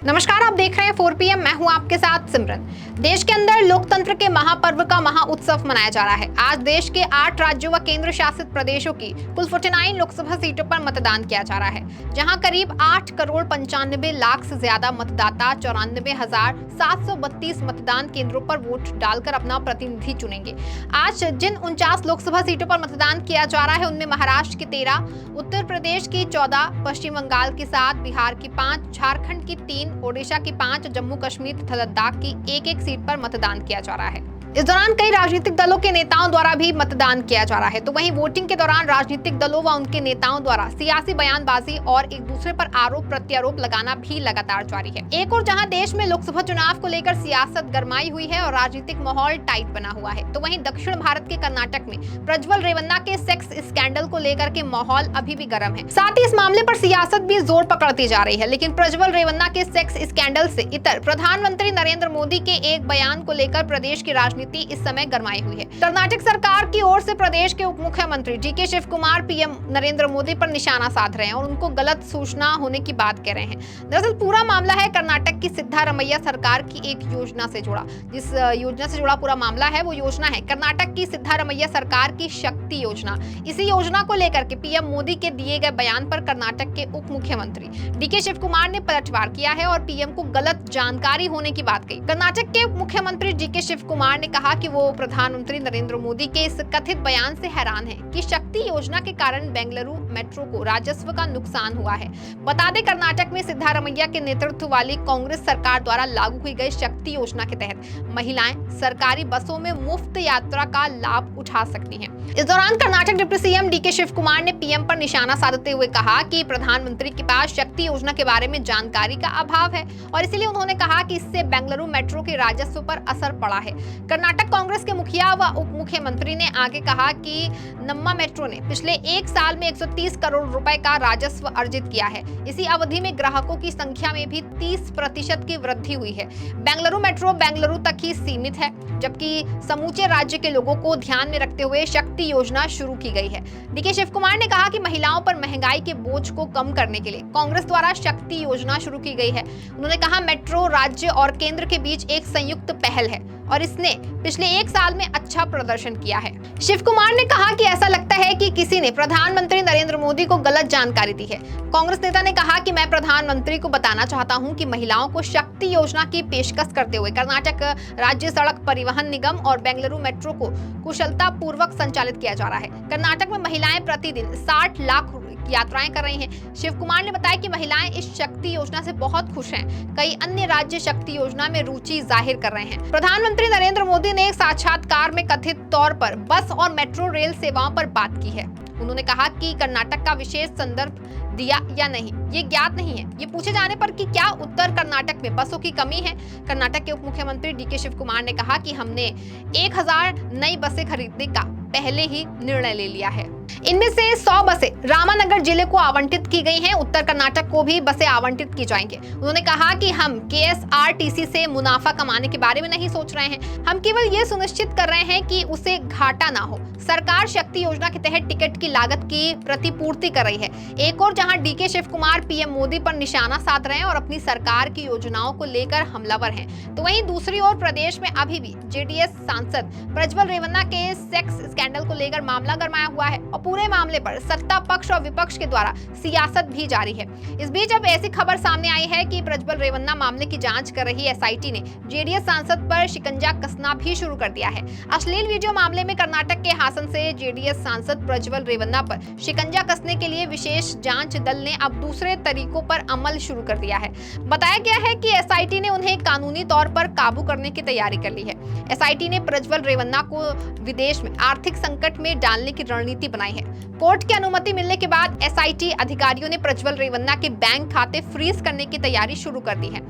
नमस्कार, आप देख रहे हैं 4 PM। मैं हूं आपके साथ सिमरन। देश के अंदर लोकतंत्र के महापर्व का महाउत्सव मनाया जा रहा है। आज देश के 8 राज्यों व केंद्र शासित प्रदेशों की कुल 49 लोकसभा सीटों पर मतदान किया जा रहा है, जहां करीब 8 करोड़ 95 लाख से ज्यादा मतदाता 94,732 मतदान केंद्रों पर वोट डालकर अपना प्रतिनिधि चुनेंगे। आज जिन 49 लोकसभा सीटों पर मतदान किया जा रहा है उनमें महाराष्ट्र की 13, उत्तर प्रदेश की 14, पश्चिम बंगाल की 7, बिहार की 5, झारखंड की 3, ओडिशा की 5, जम्मू कश्मीर तथा लद्दाख की एक सीट पर मतदान किया जा रहा है। इस दौरान कई राजनीतिक दलों के नेताओं द्वारा भी मतदान किया जा रहा है। तो वहीं वोटिंग के दौरान राजनीतिक दलों व उनके नेताओं द्वारा सियासी बयानबाजी और एक दूसरे पर आरोप प्रत्यारोप लगाना भी लगातार जारी है। एक और जहां देश में लोकसभा चुनाव को लेकर सियासत गरमाई हुई है और राजनीतिक माहौल टाइट बना हुआ है, तो वहीं दक्षिण भारत के कर्नाटक में प्रज्वल रेवन्ना के सेक्स स्कैंडल को लेकर के माहौल अभी भी गर्म है। साथ ही इस मामले पर सियासत भी जोर पकड़ती जा रही है। लेकिन प्रज्वल रेवन्ना के सेक्स स्कैंडल से इतर प्रधानमंत्री नरेंद्र मोदी के एक बयान को लेकर प्रदेश की राजनीति इस समय गरमाई हुई है। कर्नाटक सरकार की ओर से प्रदेश के उप मुख्यमंत्री डीके शिव कुमार पीएम नरेंद्र मोदी पर निशाना साध रहे हैं और उनको गलत सूचना होने की बात कह रहे हैं। दरअसल पूरा मामला है कर्नाटक की सिद्धारमैया सरकार की एक योजना से जुड़ा। जिस योजना से जुड़ा पूरा मामला है वो योजना है कर्नाटक की सिद्धारमैया सरकार की शक्ति योजना। इसी योजना को लेकर के पीएम मोदी के दिए गए बयान पर कर्नाटक के उप मुख्यमंत्री डीके शिव कुमार ने पलटवार किया है और पीएम को गलत जानकारी होने की बात कही। कर्नाटक के उप मुख्यमंत्री डीके शिव कुमार ने कहा कि वो प्रधानमंत्री नरेंद्र मोदी के इस कथित बयान से हैरान हैं कि शक्ति योजना के कारण बेंगलुरु मेट्रो को राजस्व का नुकसान हुआ है। बता दें, कर्नाटक में सिद्धारमैया के नेतृत्व वाली कांग्रेस सरकार द्वारा लागू की गई शक्ति योजना के तहत महिलाएं सरकारी बसों में मुफ्त यात्रा का लाभ उठा सकती हैं। इस दौरान Karnataka deputy CM DK Shivakumar ने पीएम पर निशाना साधते हुए कहा कि प्रधानमंत्री के पास शक्ति योजना के बारे में जानकारी का अभाव है और इसलिए उन्होंने कहा कि इससे बेंगलुरु मेट्रो के राजस्व पर असर पड़ा है। कर्नाटक कांग्रेस के मुखिया व उप मुख्यमंत्री ने आगे कहा कि नम्मा मेट्रो ने पिछले एक साल में 130 करोड़ रुपए का राजस्व अर्जित किया है। इसी अवधि में ग्राहकों की संख्या में भी 30% की वृद्धि हुई है। बेंगलुरु मेट्रो बेंगलुरु तक ही सीमित है, जबकि समूचे राज्य के लोगों को ध्यान में रखते हुए शक्ति योजना शुरू की गई है। डीके शिव कुमार ने कहा कि महिलाओं पर महंगाई के बोझ को कम करने के लिए कांग्रेस द्वारा शक्ति योजना शुरू की गई है। उन्होंने कहा मेट्रो राज्य और केंद्र के बीच एक संयुक्त पहल है और इसने पिछले एक साल में अच्छा प्रदर्शन किया है। शिव कुमार ने कहा कि ऐसा लगता है कि किसी ने प्रधानमंत्री नरेंद्र मोदी को गलत जानकारी दी है। कांग्रेस नेता ने कहा कि मैं प्रधानमंत्री को बताना चाहता हूं कि महिलाओं को शक्ति योजना की पेशकश करते हुए कर्नाटक राज्य सड़क परिवहन निगम और बेंगलुरु मेट्रो को कुशलता पूर्वक संचालित किया जा रहा है। कर्नाटक में महिलाएं प्रतिदिन 60 लाख यात्राएं कर रही हैं। शिव कुमार ने बताया कि महिलाएं इस शक्ति योजना से बहुत खुश हैं। कई अन्य राज्य शक्ति योजना में रुचि जाहिर कर रहे हैं। प्रधानमंत्री नरेंद्र मोदी ने एक साक्षात्कार में कथित तौर पर बस और मेट्रो रेल सेवाओं पर बात की है। उन्होंने कहा कि कर्नाटक का विशेष संदर्भ दिया या नहीं ये ज्ञात नहीं है। ये पूछे जाने पर कि क्या उत्तर कर्नाटक में बसों की कमी है, कर्नाटक के उप मुख्यमंत्री डीके शिव कुमार ने कहा कि हमने 1000 नई बसें खरीदने का पहले ही निर्णय ले लिया है। इनमें से 100 बसें रामानगर जिले को आवंटित की गई हैं। उत्तर कर्नाटक को भी बसें आवंटित की जाएंगे। उन्होंने कहा कि हम केएसआरटीसी से मुनाफा कमाने के बारे में नहीं सोच रहे हैं, हम केवल ये सुनिश्चित कर रहे हैं कि उसे घाटा ना हो। सरकार शक्ति योजना के तहत टिकट की लागत की प्रतिपूर्ति कर रही है। एक और जहां डीके शिव कुमार पीएम मोदी पर निशाना साध रहे हैं और अपनी सरकार की योजनाओं को लेकर हमलावर हैं, तो वहीं दूसरी ओर प्रदेश में अभी भी जेडीएस सांसद प्रज्वल रेवन्ना के सेक्स स्कैंडल को लेकर मामला गरमाया हुआ है और पूरे मामले पर सत्ता पक्ष और विपक्ष के द्वारा सियासत भी जारी है। इस बीच अब ऐसी खबर सामने आई है कि प्रज्वल रेवन्ना मामले की जांच कर रही एसआईटी ने जेडीएस सांसद पर शिकंजा कसना भी शुरू कर दिया है। अश्लील वीडियो मामले में कर्नाटक के हासन से जेडीएस सांसद प्रज्वल रेवन्ना पर शिकंजा कसने के लिए विशेष जांच दल ने अब दूसरे तरीकों पर अमल शुरू कर दिया है। बताया गया है कि एसआईटी ने उन्हें कानूनी तौर पर काबू करने की तैयारी कर ली है। एसआईटी ने प्रज्वल रेवन्ना को विदेश में आर्थिक संकट में डालने की रणनीति बनाई है। कोर्ट की अनुमति मिलने के बाद एसआईटी अधिकारियों ने प्रज्वल रेवन्ना के बैंक खाते फ्रीज करने की तैयारी शुरू कर दी है।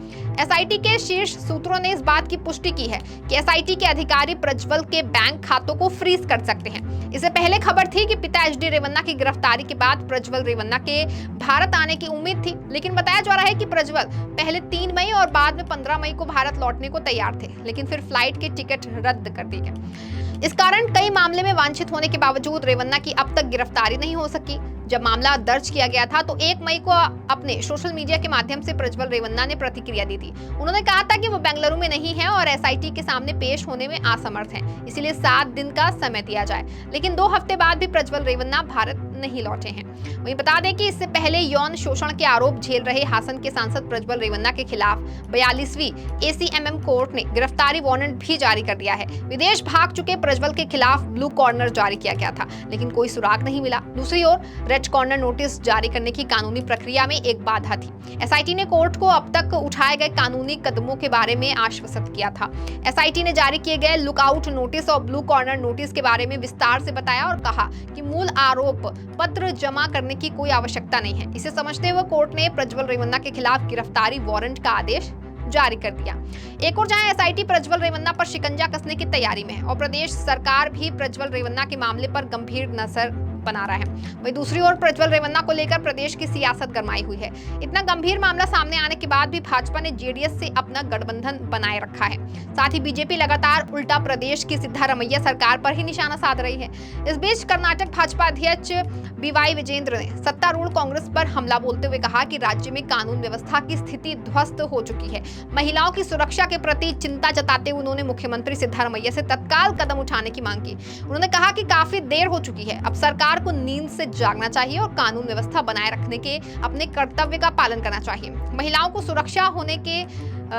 एसआईटी के शीर्ष सूत्रों ने इस बात की पुष्टि की है कि एसआईटी के अधिकारी प्रज्वल के बैंक खातों को फ्रीज कर सकते हैं। इससे पहले खबर थी कि पिता एचडी रेवन्ना की गिरफ्तारी के बाद प्रज्वल रेवन्ना के भारत आने की उम्मीद थी, लेकिन बताया जा रहा है कि प्रज्वल पहले 3 मई और बाद में 15 मई को भारत लौटने को तैयार थे, लेकिन फिर फ्लाइट के टिकट रद्द कर दी गए। इस कारण कई मामले में वांछित होने के बावजूद रेवन्ना की अब तक गिरफ्तारी नहीं हो सकी। जब मामला मामला दर्ज किया गया था, तो 1 मई को अपने सोशल मीडिया के माध्यम से प्रज्वल रेवन्ना ने प्रतिक्रिया दी थी। उन्होंने कहा था कि वो बेंगलुरु में नहीं है और एसआईटी के सामने पेश होने में असमर्थ हैं, इसलिए 7 दिन का समय दिया जाए। लेकिन 2 हफ्ते बाद भी प्रज्वल रेवन्ना भारत नहीं लौटे हैं। वहीं बता दें कि इससे पहले यौन शोषण के आरोप झेल रहे हासन के सांसद प्रज्वल रेवन्ना के खिलाफ 42वीं एसीएमएम कोर्ट ने गिरफ्तारी वारंट भी जारी कर दिया है। विदेश भाग चुके प्रज्वल के खिलाफ ब्लू कॉर्नर जारी किया गया था, लेकिन कोई सुराग नहीं मिला। दूसरी ओर रेड कॉर्नर नोटिस जारी करने की कानूनी प्रक्रिया में एक बाधा थी। एसआईटी ने कोर्ट को अब तक उठाए गए कानूनी कदमों के बारे में आश्वस्त किया था। एसआईटी ने जारी किए गए लुकआउट नोटिस और ब्लू कॉर्नर नोटिस के बारे में विस्तार से बताया और कहा कि मूल आरोप पत्र जमा करने की कोई आवश्यकता नहीं है। इसे समझते हुए कोर्ट ने प्रज्वल रेवन्ना के खिलाफ गिरफ्तारी वारंट का आदेश जारी कर दिया। एक और जहां एसआईटी प्रज्वल रेवन्ना पर शिकंजा कसने की तैयारी में है और प्रदेश सरकार भी प्रज्वल रेवन्ना के मामले पर गंभीर नजर बना रहा है, वहीं दूसरी ओर प्रज्वल रेवन्ना को लेकर प्रदेश की सियासत गरमाई हुई है। इतना गंभीर मामला सामने आने के बाद भी भाजपा ने जेडीएस से अपना गठबंधन बनाए रखा है। साथ ही बीजेपी लगातार उल्टा प्रदेश की सिद्धारमैया सरकार पर ही निशाना साध रही है। इस बीच कर्नाटक भाजपा अध्यक्ष बीवाई विजेंद्र ने सत्तारूढ़ कांग्रेस पर हमला बोलते हुए कहा कि राज्य में कानून व्यवस्था की स्थिति ध्वस्त हो चुकी है। महिलाओं की सुरक्षा के प्रति चिंता जताते हुए उन्होंने मुख्यमंत्री सिद्धारमैया से तत्काल कदम उठाने की मांग की। उन्होंने कहा कि काफी देर हो चुकी है, अब सरकार को नींद से जागना चाहिए और कानून व्यवस्था बनाए रखने के अपने कर्तव्य का पालन करना चाहिए। महिलाओं को सुरक्षा होने के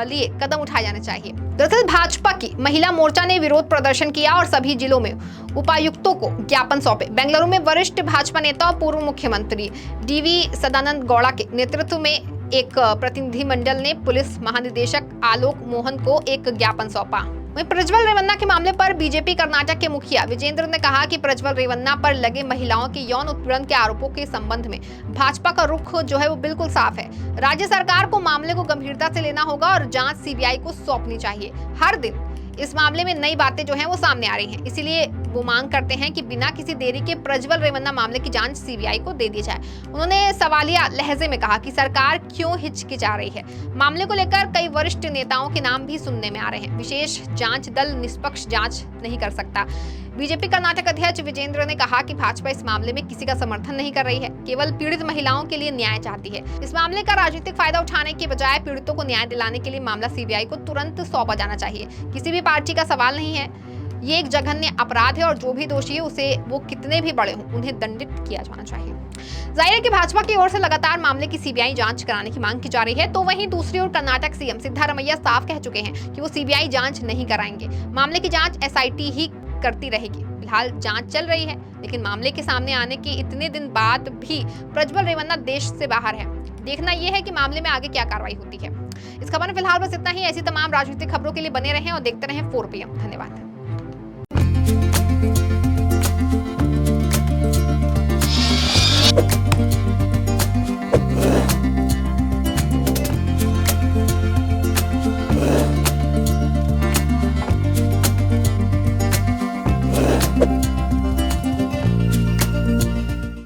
लिए कदम उठाए जाने चाहिए। दरअसल भाजपा की महिला मोर्चा ने विरोध प्रदर्शन किया और सभी जिलों में उपायुक्तों को ज्ञापन सौंपे। बेंगलुरु में वरिष्ठ भाजपा नेता और पूर्व मुख्यमंत्री डीवी सदानंद गौड़ा के नेतृत्व में एक प्रतिनिधिमंडल ने पुलिस महानिदेशक आलोक मोहन को एक ज्ञापन सौंपा। वहीं प्रज्वल रेवन्ना के मामले पर बीजेपी कर्नाटक के मुखिया विजेंद्र ने कहा कि प्रज्वल रेवन्ना पर लगे महिलाओं के यौन उत्पीड़न के आरोपों के संबंध में भाजपा का रुख जो है वो बिल्कुल साफ है। राज्य सरकार को मामले को गंभीरता से लेना होगा और जांच सीबीआई को सौंपनी चाहिए। हर दिन इस मामले में नई बातें जो हैं वो सामने आ रही हैं, इसीलिए वो मांग करते हैं कि बिना किसी देरी के प्रज्वल रेवन्ना मामले की जांच सीबीआई को दे दी जाए। उन्होंने सवालिया लहजे में कहा कि सरकार क्यों हिचकिचा रही है। मामले को लेकर कई वरिष्ठ नेताओं के नाम भी सुनने में आ रहे हैं। विशेष जांच दल निष्पक्ष जांच नहीं कर सकता। बीजेपी कर्नाटक अध्यक्ष विजेंद्र ने कहा कि भाजपा इस मामले में किसी का समर्थन नहीं कर रही है, केवल पीड़ित महिलाओं के लिए न्याय चाहती है। इस मामले का राजनीतिक फायदा उठाने के बजाय पीड़ितों को न्याय दिलाने के लिए मामला सीबीआई को तुरंत सौंपा जाना चाहिए। किसी भी पार्टी का सवाल नहीं है, ये एक जघन्य अपराध है और जो भी दोषी है उसे वो कितने भी बड़े हों उन्हें दंडित किया जाना चाहिए। जाहिर है कि भाजपा की ओर से लगातार मामले की सीबीआई जांच कराने की मांग की जा रही है, तो वहीं दूसरी ओर कर्नाटक सीएम सिद्धारमैया साफ कह चुके हैं कि वो सीबीआई जांच नहीं कराएंगे। मामले की जांच एसआईटी ही करती रहेगी। फिलहाल जांच चल रही है, लेकिन मामले के सामने आने के इतने दिन बाद भी प्रज्वल रेवन्ना देश से बाहर है। देखना यह है कि मामले में आगे क्या कार्रवाई होती है। इस खबर में फिलहाल बस इतना ही। ऐसी तमाम राजनीतिक खबरों के लिए बने रहें और देखते रहें 4PM। धन्यवाद।